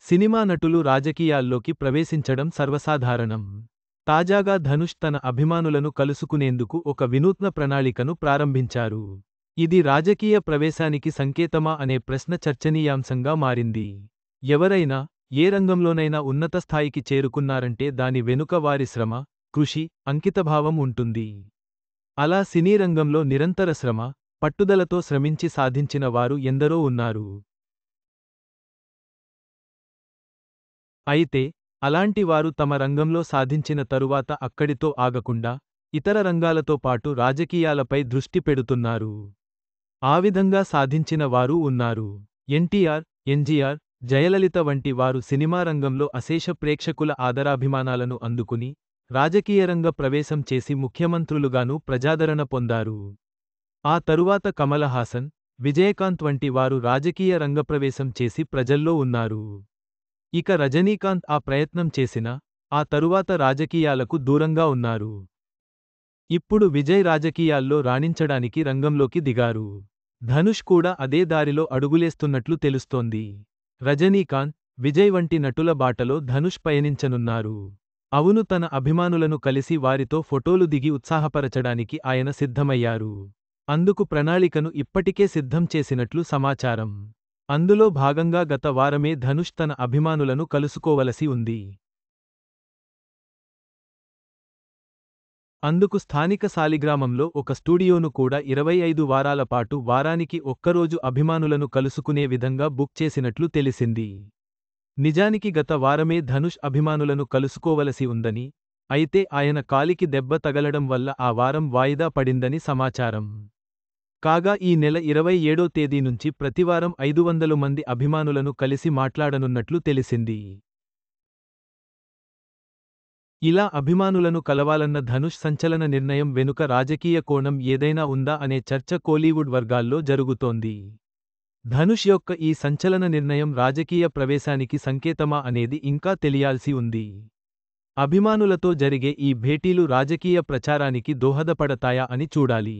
Cinema నటులు రాజకీయాల్లోకి ప్రవేశించడం సర్వసాధారణం. తాజాగా ధనుష్ తన అభిమానులను కలుసుకునేందుకు ఒక వినూత్న ప్రణాళికను ప్రారంభించారు. ఇది రాజకీయ ప్రవేశానికి సంకేతమా అనే ప్రశ్న చర్చనీయాంశంగా మారింది. ఎవరైనా, ఏ రంగంలోనైనా ఉన్నత స్థాయికి చేరుకున్నారంటే దాని వెనుక వారి శ్రమ, కృషి, అంకితభావం ఉంటుంది. అలా సినీ రంగంలో నిరంతర శ్రమ, పట్టుదలతో శ్రమించి సాధించిన వారు ఎందరో ఉన్నారు. అయితే, అలాంటి వారు తమ రంగంలో సాధించిన తరువాత అక్కడితో ఆగకుండా, ఇతర రంగాలతో పాటు రాజకీయాలపై దృష్టి పెడుతున్నారు. ఆ విధంగా సాధించిన వారూ ఉన్నారు. ఎన్టీఆర్, ఎన్జీఆర్, జయలలిత వంటి వారు సినిమా రంగంలో అశేష ప్రేక్షకుల ఆదరాభిమానాలను అందుకుని, రాజకీయరంగ ప్రవేశం చేసి ముఖ్యమంత్రులుగానూ ప్రజాదరణ పొందారు. ఆ తరువాత కమల్ హాసన్, విజయకాంత్ వంటి వారు రాజకీయ రంగప్రవేశం చేసి ప్రజల్లో ఉన్నారు. ఇక రజనీకాంత్ ఆ ప్రయత్నం చేసినా, ఆ తరువాత రాజకీయాలకు దూరంగా ఉన్నారు. ఇప్పుడు విజయ్ రాజకీయాల్లో రాణించడానికి రంగంలోకి దిగారు. ధనుష్ కూడా అదే దారిలో అడుగులేస్తున్నట్లు తెలుస్తోంది. రజనీకాంత్, విజయ్ వంటి నటుల బాటలో ధనుష్ పయనించనున్నారు. అవును, తన అభిమానులను కలిసి వారితో ఫోటోలు దిగి ఉత్సాహపరచడానికి ఆయన సిద్ధమయ్యారు. అందుకు ప్రణాళికను ఇప్పటికే సిద్ధం చేసినట్లు సమాచారం. అందులో భాగంగా గత వారమే ధనుష్ తన అభిమానులను కలుసుకోవలసి ఉంది. అందుకు స్థానిక సాలిగ్రామంలో ఒక స్టూడియోను కూడా 25 వారాల పాటు వారానికి ఒక్కరోజు అభిమానులను కలుసుకునే విధంగా బుక్ చేసినట్లు తెలిసింది. నిజానికి గత వారమే ధనుష్ అభిమానులను కలుసుకోవలసి ఉందని, అయితే ఆయన కాలికి దెబ్బ తగలడం వల్ల ఆ వారం వాయిదా పడిందని సమాచారం. కాగా ఈ నెల 27వ తేదీ నుంచి ప్రతివారం 500 మంది అభిమానులను కలిసి మాట్లాడనున్నట్లు తెలిసింది. ఇలా అభిమానులను కలవాలన్న ధనుష్ సంచలన నిర్ణయం వెనుక రాజకీయ కోణం ఏదైనా ఉందా అనే చర్చ కోలీవుడ్ వర్గాల్లో జరుగుతోంది. ధనుష్ యొక్క ఈ సంచలన నిర్ణయం రాజకీయ ప్రవేశానికి సంకేతమా అనేది ఇంకా తెలియాల్సి ఉంది. అభిమానులతో జరిగే ఈ భేటీలు రాజకీయ ప్రచారానికి దోహదపడతాయా అని చూడాలి.